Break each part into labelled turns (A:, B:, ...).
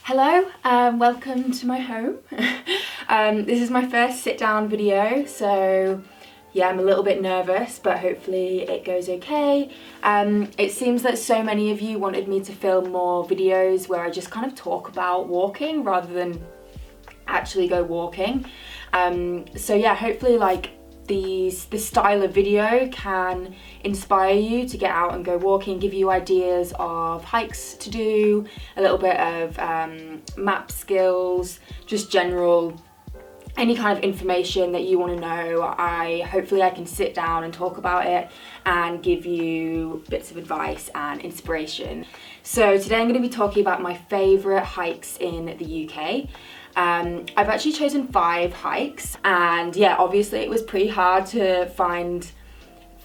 A: Hello, welcome to my home. This is my first sit down video, so yeah, I'm a little bit nervous, but hopefully it goes okay. It seems that so many of you wanted me to film more videos where I just kind of talk about walking rather than actually go walking. So yeah, hopefully like this style of video can inspire you to get out and go walking, give you ideas of hikes to do, a little bit of map skills, just general, any kind of information that you want to know. Hopefully I can sit down and talk about it and give you bits of advice and inspiration. So today I'm going to be talking about my favourite hikes in the UK. I've actually chosen 5 hikes, and yeah, obviously it was pretty hard to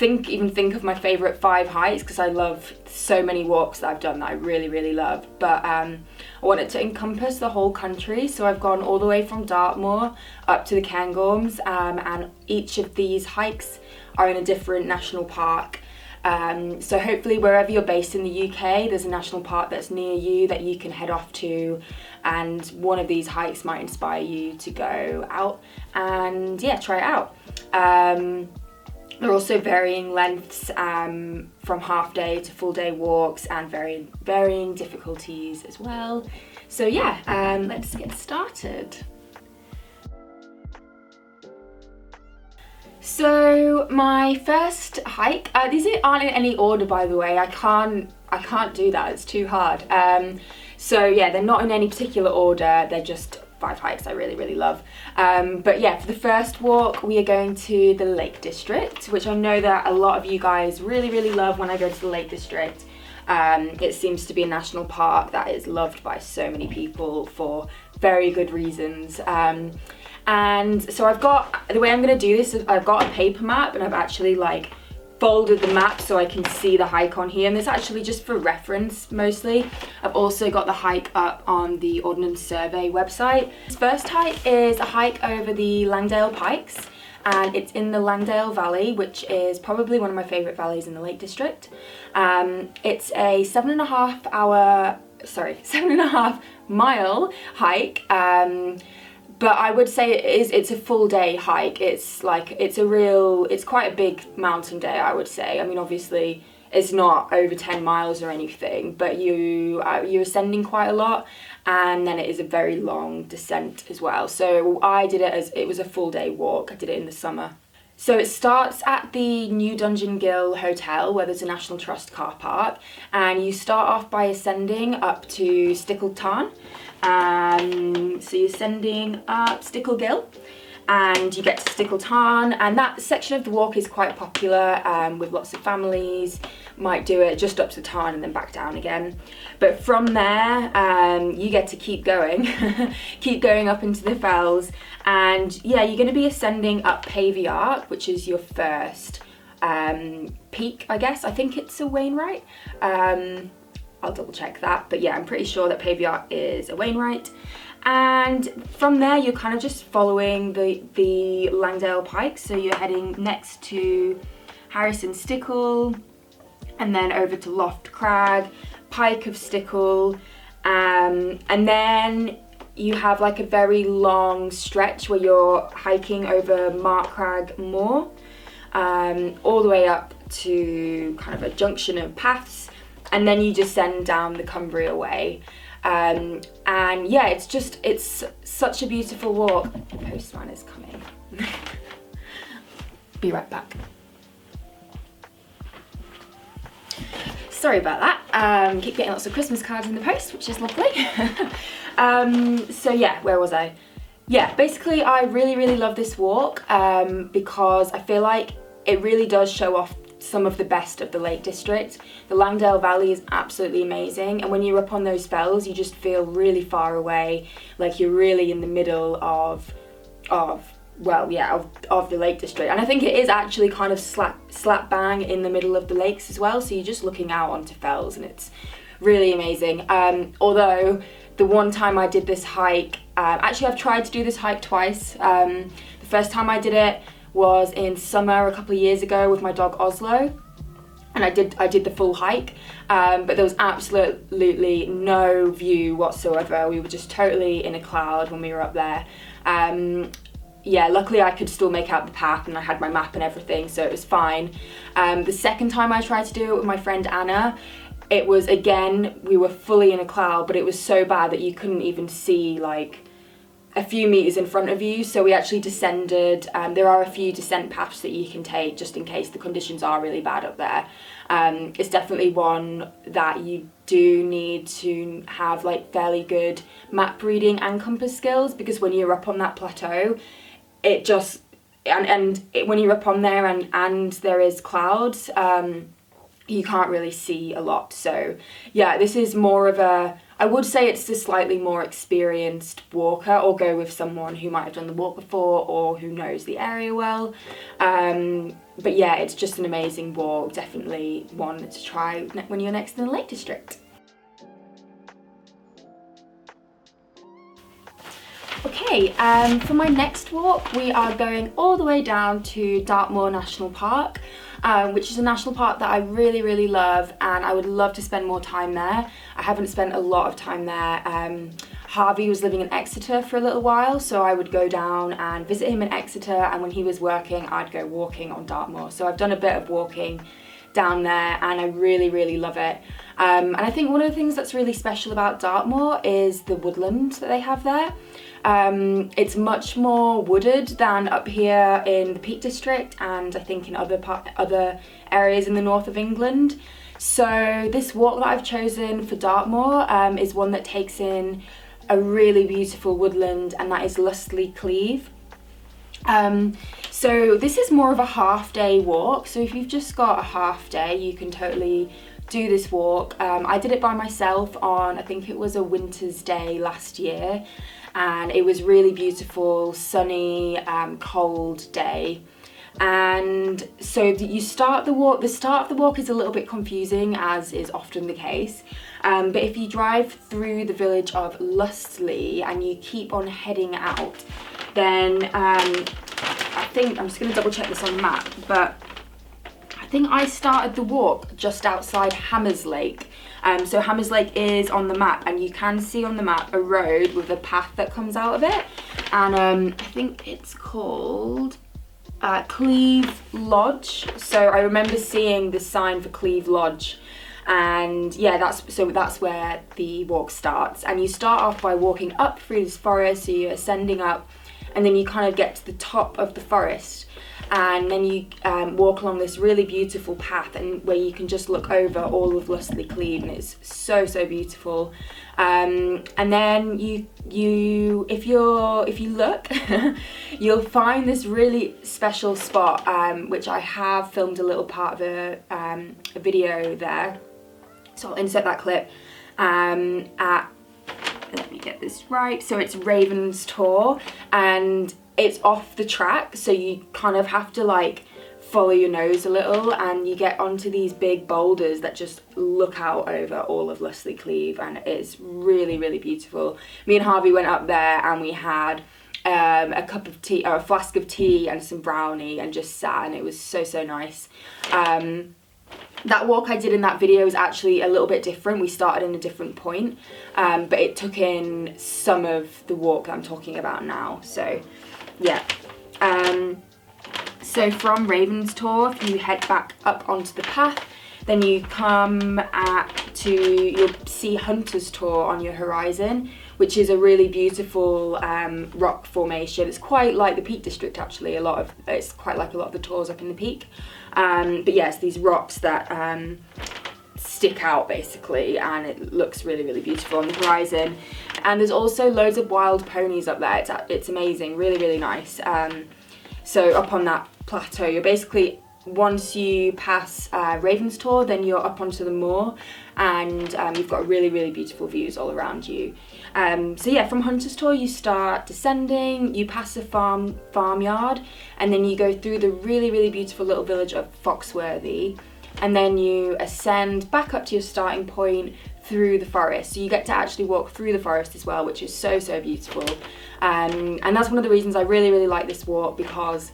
A: even think of my favourite 5 hikes because I love so many walks that I've done that I really love, but I want it to encompass the whole country, so I've gone all the way from Dartmoor up to the Cairngorms, and each of these hikes are in a different national park. So hopefully wherever you're based in the UK, there's a national park that's near you that you can head off to, and one of these hikes might inspire you to go out and yeah, try it out. There are also varying lengths from half day to full day walks, and varying difficulties as well. So yeah, let's get started. So my first hike, these aren't in any order, by the way. I can't do that, it's too hard. So yeah, they're not in any particular order, they're just 5 hikes I really love. But yeah, for the first walk we are going to the Lake District, which I know that a lot of you guys really love when I go to the Lake District. It seems to be a national park that is loved by so many people for very good reasons. And so the way I'm going to do this is I've got a paper map, and I've actually like folded the map so I can see the hike on here, and this actually just for reference mostly. I've also got the hike up on the Ordnance Survey website. This first hike is a hike over the Langdale Pikes, and it's in the Langdale Valley, which is probably one of my favourite valleys in the Lake District. It's a 7.5 mile hike. But I would say it's a full day hike. It's quite a big mountain day, I would say. I mean, obviously it's not over 10 miles or anything, but you're ascending quite a lot, and then it is a very long descent as well. So I did it it was a full day walk. I did it in the summer. So it starts at the New Dungeon Hotel, where there's a National Trust car park, and you start off by ascending up to Stickletarn. So you're ascending up Sticklegill, and you get to Stickletarn, and that section of the walk is quite popular with lots of families. Might do it just up to the tarn and then back down again. But from there, you get to keep going, keep going up into the fells, and yeah, you're going to be ascending up Pavey Ark, which is your first peak, I guess. I think it's a Wainwright. I'll double check that, but yeah, I'm pretty sure that Pavey Ark is a Wainwright. And from there, you're kind of just following the Langdale Pikes, so you're heading next to Harrison Stickle, and then over to Loft Crag, Pike of Stickle, and then you have like a very long stretch where you're hiking over Markrag Moor, all the way up to kind of a junction of paths, and then you descend down the Cumbria Way. And yeah, it's such a beautiful walk. The postman is coming. Be right back. Sorry about that. Keep getting lots of Christmas cards in the post, which is lovely. So yeah, where was I? Yeah, basically I really love this walk because I feel like it really does show off some of the best of the Lake District. The Langdale Valley is absolutely amazing, and when you're up on those fells you just feel really far away, like you're really in the middle of the Lake District. And I think it is actually kind of slap bang in the middle of the lakes as well, so you're just looking out onto fells, and it's really amazing. Although the one time I did this hike, actually I've tried to do this hike twice. The first time I did it was in summer a couple of years ago with my dog Oslo, and I did the full hike, but there was absolutely no view whatsoever. We were just totally in a cloud when we were up there. Yeah, luckily I could still make out the path, and I had my map and everything, so it was fine. The second time I tried to do it with my friend Anna, it was, again, we were fully in a cloud, but it was so bad that you couldn't even see like a few meters in front of you. So we actually descended. There are a few descent paths that you can take just in case the conditions are really bad up there. It's definitely one that you do need to have like fairly good map reading and compass skills, because when you're up on that plateau, it just, when you're up on there and there is clouds, you can't really see a lot. So yeah, this is more of a, I would say it's a slightly more experienced walker, or go with someone who might have done the walk before or who knows the area well. But yeah, it's just an amazing walk, definitely one to try when you're next in the Lake District. Okay, for my next walk, we are going all the way down to Dartmoor National Park, which is a national park that I really, really love, and I would love to spend more time there. I haven't spent a lot of time there. Harvey was living in Exeter for a little while, so I would go down and visit him in Exeter, and when he was working, I'd go walking on Dartmoor. So I've done a bit of walking down there, and I really, really love it. And I think one of the things that's really special about Dartmoor is the woodland that they have there. It's much more wooded than up here in the Peak District, and I think in other areas in the north of England. So this walk that I've chosen for Dartmoor is one that takes in a really beautiful woodland, and that is Lustleigh Cleave. So this is more of a half-day walk, so if you've just got a half day, you can totally do this walk. I did it by myself on, I think it was a winter's day last year, and it was really beautiful, sunny, cold day. And so you start the walk, the start of the walk is a little bit confusing, as is often the case, but if you drive through the village of Lustleigh and you keep on heading out, then I think, I'm just going to double check this on the map, but I think I started the walk just outside Hammerslake. So Hammerslake is on the map, and you can see on the map a road with a path that comes out of it, and I think it's called Cleave Lodge. So I remember seeing the sign for Cleave Lodge, and yeah, that's where the walk starts. And you start off by walking up through this forest, so you're ascending up, and then you kind of get to the top of the forest, and then you walk along this really beautiful path, and where you can just look over all of Lustleigh Cleave, and it's so beautiful. And then if you look, you'll find this really special spot, which I have filmed a little part of a video there, so I'll insert that clip. Let me get this right. So it's Raven's Tor, and it's off the track, so you kind of have to like follow your nose a little, and you get onto these big boulders that just look out over all of Lustleigh Cleave, and it's really, really beautiful. Me and Harvey went up there, and we had a cup of tea, or a flask of tea, and some brownie, and just sat, and it was so nice. That walk I did in that video is actually a little bit different. We started in a different point, but it took in some of the walk that I'm talking about now. So yeah. So from Raven's Tor, if you head back up onto the path, then you come you'll see Hunter's Tor on your horizon, which is a really beautiful rock formation. It's quite like the Peak District, actually. It's quite like a lot of the tours up in the Peak. But yes, these rocks that stick out basically, and it looks really beautiful on the horizon. And there's also loads of wild ponies up there. It's amazing, really nice. So up on that plateau, you're basically, once you pass Raven's Tor, then you're up onto the moor, and you've got really beautiful views all around you. So yeah, from Hunter's Tor you start descending, you pass a farmyard, and then you go through the really beautiful little village of Foxworthy, and then you ascend back up to your starting point through the forest. So you get to actually walk through the forest as well, which is so beautiful. And that's one of the reasons I really like this walk, because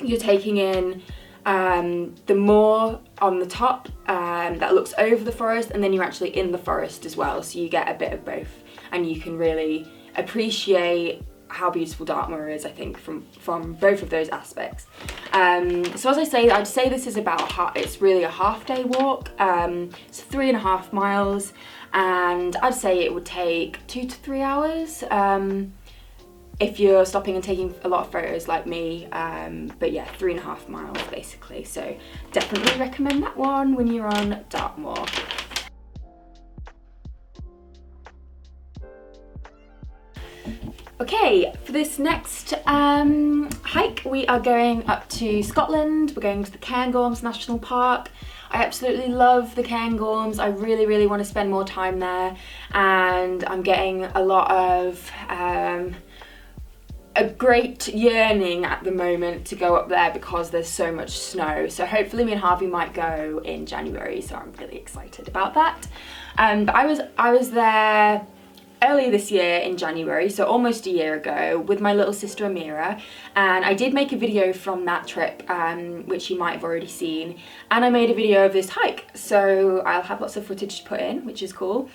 A: you're taking in the more on the top that looks over the forest, and then you're actually in the forest as well, so you get a bit of both, and you can really appreciate how beautiful Dartmoor is, I think, from both of those aspects. So as I say, I'd say this is about it's really a half-day walk. It's 3.5 miles, and I'd say it would take 2 to 3 hours if you're stopping and taking a lot of photos like me. But yeah, 3.5 miles basically. So definitely recommend that one when you're on Dartmoor. Okay, for this next hike, we are going up to Scotland. We're going to the Cairngorms National Park. I absolutely love the Cairngorms. I really, really want to spend more time there, and I'm getting a lot of a great yearning at the moment to go up there because there's so much snow. So hopefully me and Harvey might go in January, so I'm really excited about that. But I was there earlier this year in January, so almost a year ago, with my little sister Amira, and I did make a video from that trip, which you might have already seen, and I made a video of this hike, so I'll have lots of footage to put in, which is cool.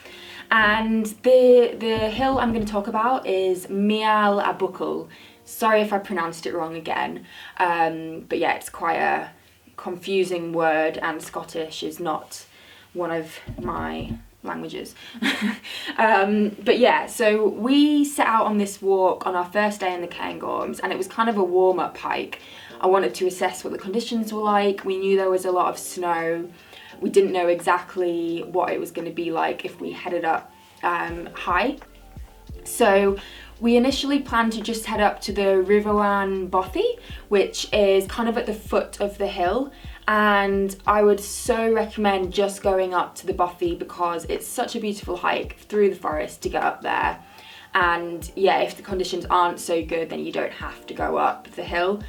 A: And the hill I'm going to talk about is Meall. Sorry if I pronounced it wrong again, but yeah, it's quite a confusing word, and Scottish is not one of my languages. But yeah, so we set out on this walk on our first day in the Cairngorms, and it was kind of a warm-up hike. I wanted to assess what the conditions were like. We knew there was a lot of snow. We didn't know exactly what it was going to be like if we headed up high. So we initially planned to just head up to the Riverwan Bothy, which is kind of at the foot of the hill. And I would so recommend just going up to the Bothy because it's such a beautiful hike through the forest to get up there. And yeah, if the conditions aren't so good, then you don't have to go up the hill.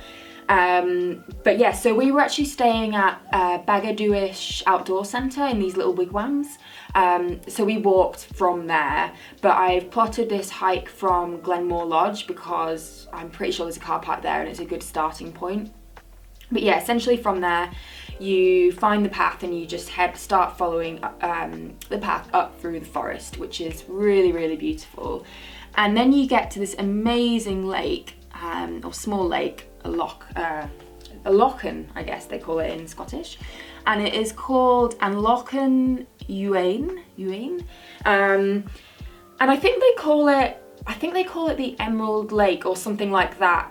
A: But yeah, so we were actually staying at Baggadooish Outdoor Centre in these little wigwams. So we walked from there, but I've plotted this hike from Glenmore Lodge because I'm pretty sure there's a car park there and it's a good starting point. But yeah, essentially from there, you find the path and you just start following the path up through the forest, which is really, really beautiful. And then you get to this amazing lake, or small lake, a lochen, I guess they call it in Scottish. And it is called Lochen Uain. And I think they call it the Emerald Lake or something like that,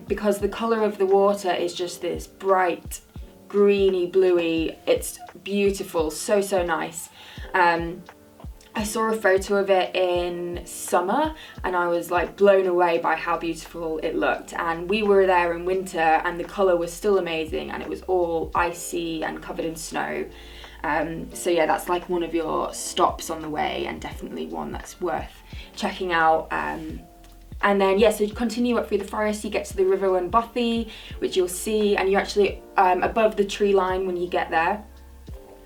A: because the colour of the water is just this bright, greeny, bluey. It's beautiful, so nice. I saw a photo of it in summer and I was like blown away by how beautiful it looked. And we were there in winter and the colour was still amazing and it was all icy and covered in snow. So yeah, that's like one of your stops on the way and definitely one that's worth checking out. And then yeah, so you continue up through the forest, you get to the Riverwan Bothy, which you'll see, and you're actually above the tree line when you get there.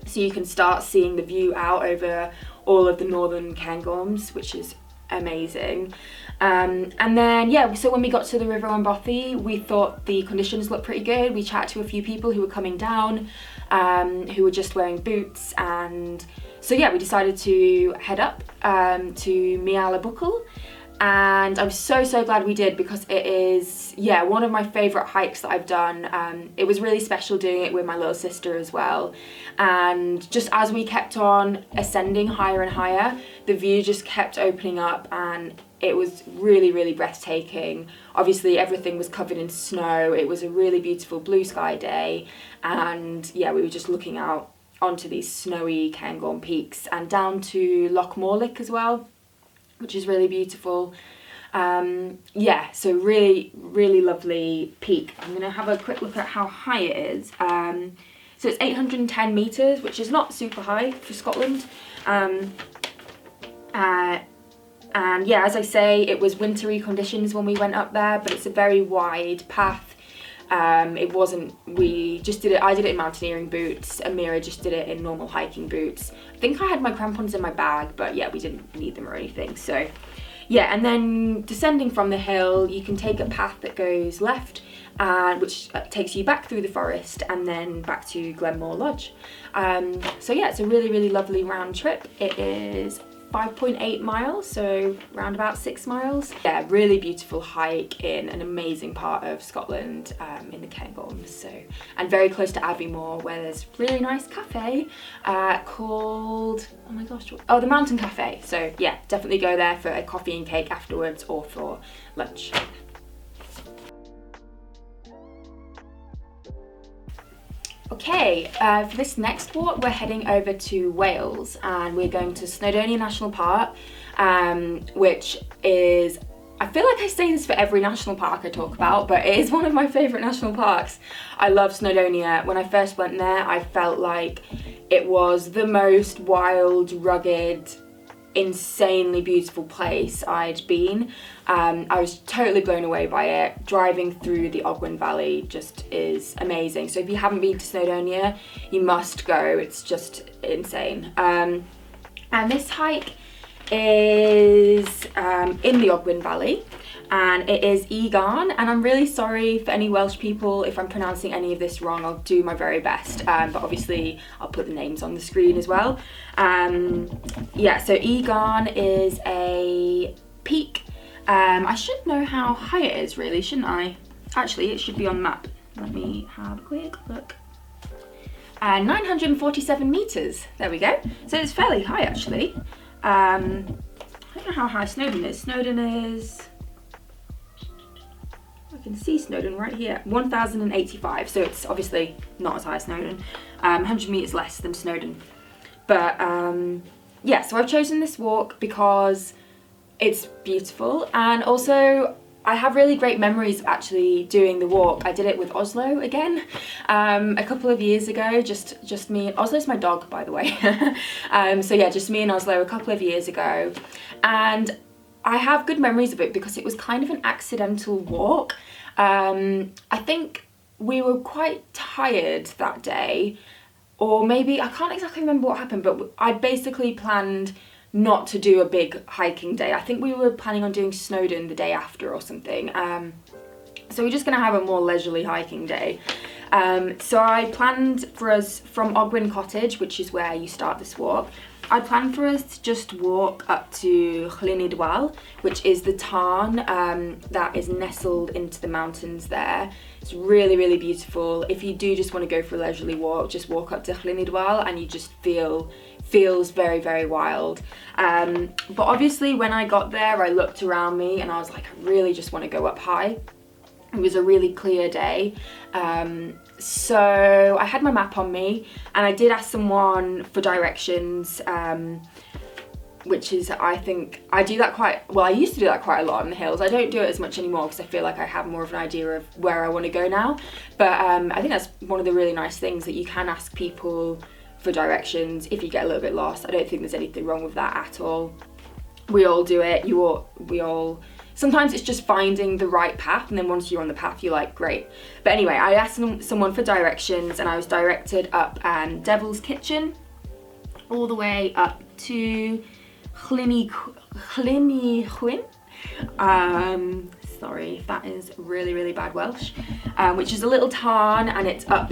A: So you can start seeing the view out over all of the northern Cairngorms, which is amazing. And then yeah, so when we got to the Riverwan Bothy, we thought the conditions looked pretty good. We chatted to a few people who were coming down, who were just wearing boots, and so yeah, we decided to head up to Meall. And I'm so glad we did because it is, yeah, one of my favourite hikes that I've done. It was really special doing it with my little sister as well. And just as we kept on ascending higher and higher, the view just kept opening up and it was really breathtaking. Obviously everything was covered in snow. It was a really beautiful blue sky day. And yeah, we were just looking out onto these snowy Cairngorm peaks and down to Loch Morlich as well, which is really beautiful. Yeah, so really lovely peak. I'm gonna have a quick look at how high it is. So it's 810 meters, which is not super high for Scotland. And yeah, as I say, it was wintry conditions when we went up there, but it's a very wide path. It wasn't, I did it in mountaineering boots, Amira just did it in normal hiking boots. I think I had my crampons in my bag, but yeah, we didn't need them or anything. So yeah, and then descending from the hill, you can take a path that goes left which takes you back through the forest and then back to Glenmore Lodge. So yeah, it's a really, really lovely round trip. It is 5.8 miles, so around about 6 miles. Yeah, really beautiful hike in an amazing part of Scotland, in the Cairngorms, so, and very close to Aviemore, where there's a really nice cafe called, oh my gosh, the Mountain Cafe. So yeah, definitely go there for a coffee and cake afterwards or for lunch. Okay, for this next walk we're heading over to Wales and we're going to Snowdonia National Park, which is, I feel like I say this for every national park I talk about, but it is one of my favourite national parks. I love Snowdonia. When I first went there, I felt like it was the most wild, rugged, insanely beautiful place I'd been. I was totally blown away by it. Driving through the Ogwen Valley just is amazing. So if you haven't been to Snowdonia, you must go. It's just insane. And this hike is in the Ogwen Valley, and it is Garn, and I'm really sorry for any Welsh people if I'm pronouncing any of this wrong. I'll do my very best, but obviously I'll put the names on the screen as well. Yeah, so Garn is a peak. I should know how high it is really, shouldn't I? Actually, it should be on the map. Let me have a quick look. 947 meters, there we go. So it's fairly high actually. I don't know how high Snowdon is. Snowdon is, I can see Snowdon right here, 1,085, so it's obviously not as high as Snowdon, 100 metres less than Snowdon. But yeah, so I've chosen this walk because it's beautiful, and also I have really great memories of actually doing the walk. I did it with Oslo again, a couple of years ago, just me. Oslo's my dog, by the way. So yeah, just me and Oslo a couple of years ago. And I have good memories of it because it was kind of an accidental walk. I think we were quite tired that day, or maybe, I can't exactly remember what happened, but I basically planned not to do a big hiking day. I think we were planning on doing Snowdon the day after or something. So we're just gonna have a more leisurely hiking day. So I planned for us from Ogwen Cottage, which is where you start this walk, I planned for us to just walk up to Llynidwal, which is the tarn that is nestled into the mountains there. It's really, really beautiful. If you do just want to go for a leisurely walk, just walk up to Llynidwal and you just feels very, very wild. But obviously when I got there, I looked around me and I was like, I really just want to go up high. It was a really clear day. So I had my map on me and I did ask someone for directions, which is, I think, I do that quite, well, I used to do that quite a lot in the hills. I don't do it as much anymore because I feel like I have more of an idea of where I want to go now. But I think that's one of the really nice things, that you can ask people for directions if you get a little bit lost. I don't think there's anything wrong with that at all. We all do it, we all, sometimes it's just finding the right path, and then once you're on the path, you're like, great. But anyway, I asked someone for directions and I was directed up Devil's Kitchen, all the way up to Llynihwyn. Sorry if that is really, really bad Welsh, which is a little tarn, and it's up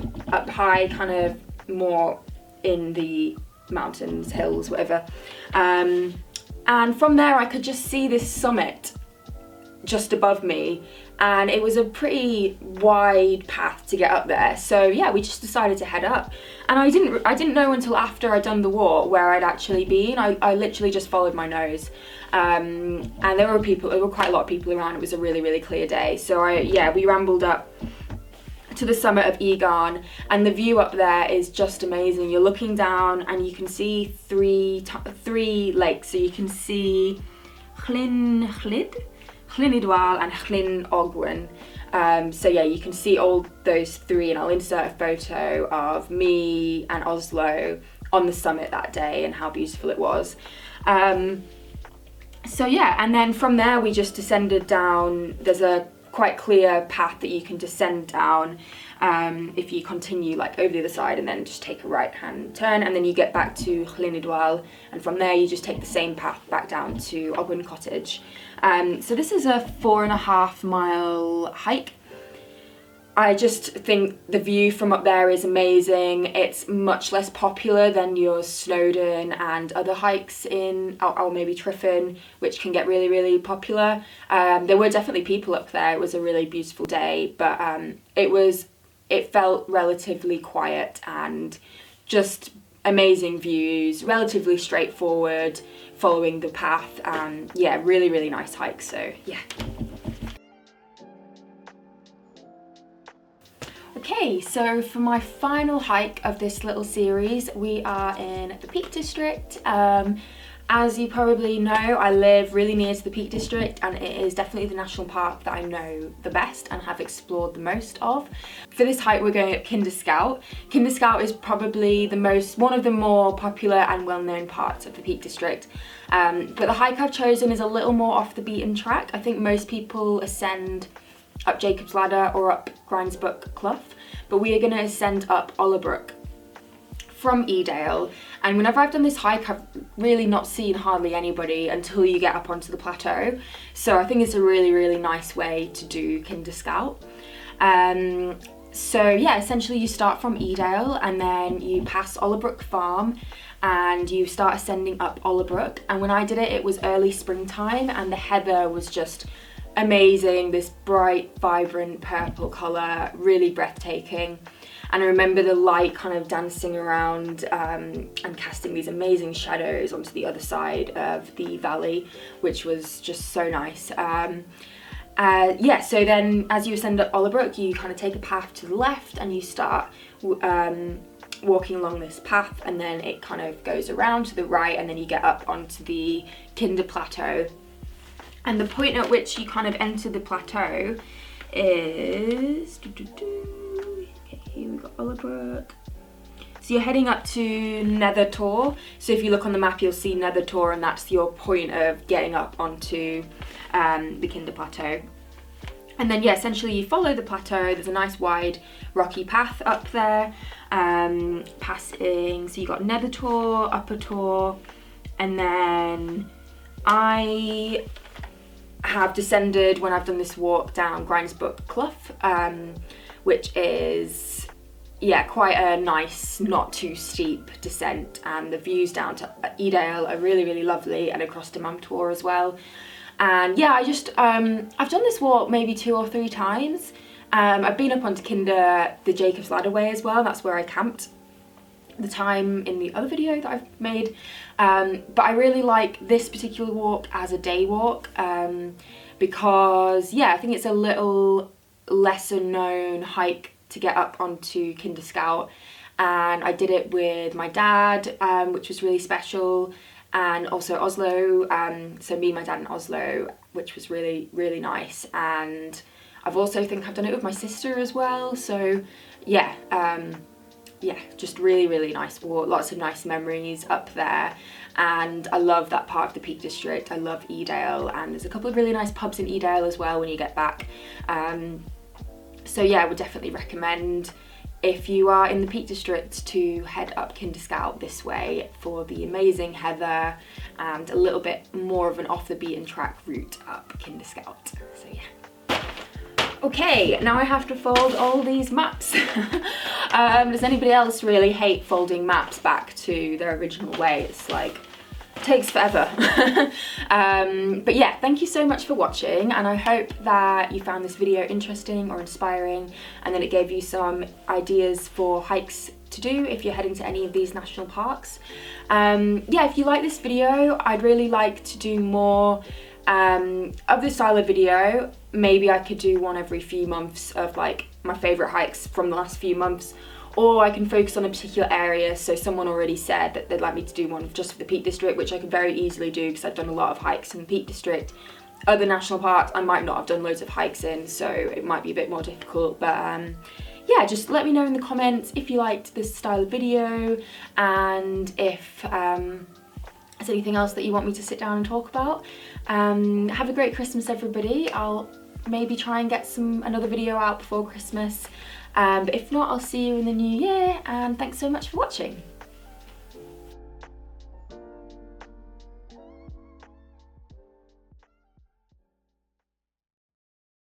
A: high, kind of more in the mountains, hills, whatever. And from there I could just see this summit just above me, and it was a pretty wide path to get up there. So yeah, we just decided to head up, and I didn't know until after I'd done the walk where I'd actually been. I literally just followed my nose, and there were quite a lot of people around. It was a really, really clear day. So we rambled up to the summit of Garn, and the view up there is just amazing. You're looking down and you can see three lakes. So you can see Llynidwal and Llyn Ogwen. So yeah, you can see all those three, and I'll insert a photo of me and Oslo on the summit that day and how beautiful it was. So yeah, and then from there we just descended down. There's a quite clear path that you can descend down if you continue like over the other side, and then just take a right hand turn, and then you get back to Llynidwal, and from there you just take the same path back down to Ogwen Cottage. So this is a 4.5 mile hike. I just think the view from up there is amazing. It's much less popular than your Snowdon and other hikes in, or maybe Tryfan, which can get really, really popular. There were definitely people up there. It was a really beautiful day, but it felt relatively quiet and just amazing views, relatively straightforward, following the path, and yeah, really, really nice hike. So yeah. Okay, so for my final hike of this little series, we are in the Peak District. As you probably know, I live really near to the Peak District, and it is definitely the national park that I know the best and have explored the most of. For this hike, we're going up Kinder Scout. Kinder Scout is probably one of the more popular and well-known parts of the Peak District. But the hike I've chosen is a little more off the beaten track. I think most people ascend up Jacob's Ladder or up Grindsbuck Clough, but we are going to ascend up Ollabrook from Edale. And whenever I've done this hike, I've really not seen hardly anybody until you get up onto the plateau. So I think it's a really, really nice way to do Kinder Scout. So yeah, essentially you start from Edale and then you pass Ollabrook Farm and you start ascending up Ollabrook. And when I did it, it was early springtime and the heather was just amazing, this bright, vibrant purple colour, really breathtaking. And I remember the light kind of dancing around and casting these amazing shadows onto the other side of the valley, which was just so nice. Yeah, so then as you ascend up Ollabrook, you kind of take a path to the left and you start walking along this path, and then it kind of goes around to the right, and then you get up onto the Kinder Plateau. And the point at which you kind of enter the plateau is, okay, here we got Ollabrook. So you're heading up to Nethertor. So if you look on the map, you'll see Nethertor, and that's your point of getting up onto the Kinder Plateau. And then yeah, essentially you follow the plateau. There's a nice wide rocky path up there, passing, so you got Nethertor, Upper Tor, and then I have descended when I've done this walk down Grindsbuck Clough, which is, yeah, quite a nice, not too steep descent, and the views down to Edale are really, really lovely, and across to Mamtor as well. And yeah, I've done this walk maybe 2 or 3 times. I've been up onto Kinder, the Jacob's Ladder way as well. That's where I camped the time in the other video that I've made. But I really like this particular walk as a day walk, because yeah, I think it's a little lesser known hike to get up onto Kinder Scout, and I did it with my dad, which was really special, and also Oslo, so me, my dad and Oslo, which was really, really nice. And I've also think I've done it with my sister as well, so yeah, yeah, just really, really nice walk, lots of nice memories up there. And I love that part of the Peak District. I love Edale, and there's a couple of really nice pubs in Edale as well when you get back. So yeah, I would definitely recommend, if you are in the Peak District, to head up Kinder Scout this way for the amazing heather and a little bit more of an off the beaten track route up Kinder Scout. So yeah. Okay, now I have to fold all these maps. Does anybody else really hate folding maps back to their original way? It's like, takes forever. But yeah, thank you so much for watching, and I hope that you found this video interesting or inspiring, and that it gave you some ideas for hikes to do if you're heading to any of these national parks. Yeah, if you like this video, I'd really like to do more of this style of video. Maybe I could do one every few months of like my favourite hikes from the last few months, or I can focus on a particular area. So someone already said that they'd like me to do one just for the Peak District, which I could very easily do because I've done a lot of hikes in the Peak District. Other national parks I might not have done loads of hikes in, so it might be a bit more difficult. But yeah, just let me know in the comments if you liked this style of video, and if there's anything else that you want me to sit down and talk about. Have a great Christmas, everybody. I'll maybe try and get another video out before Christmas. But if not, I'll see you in the new year, and thanks so much for watching.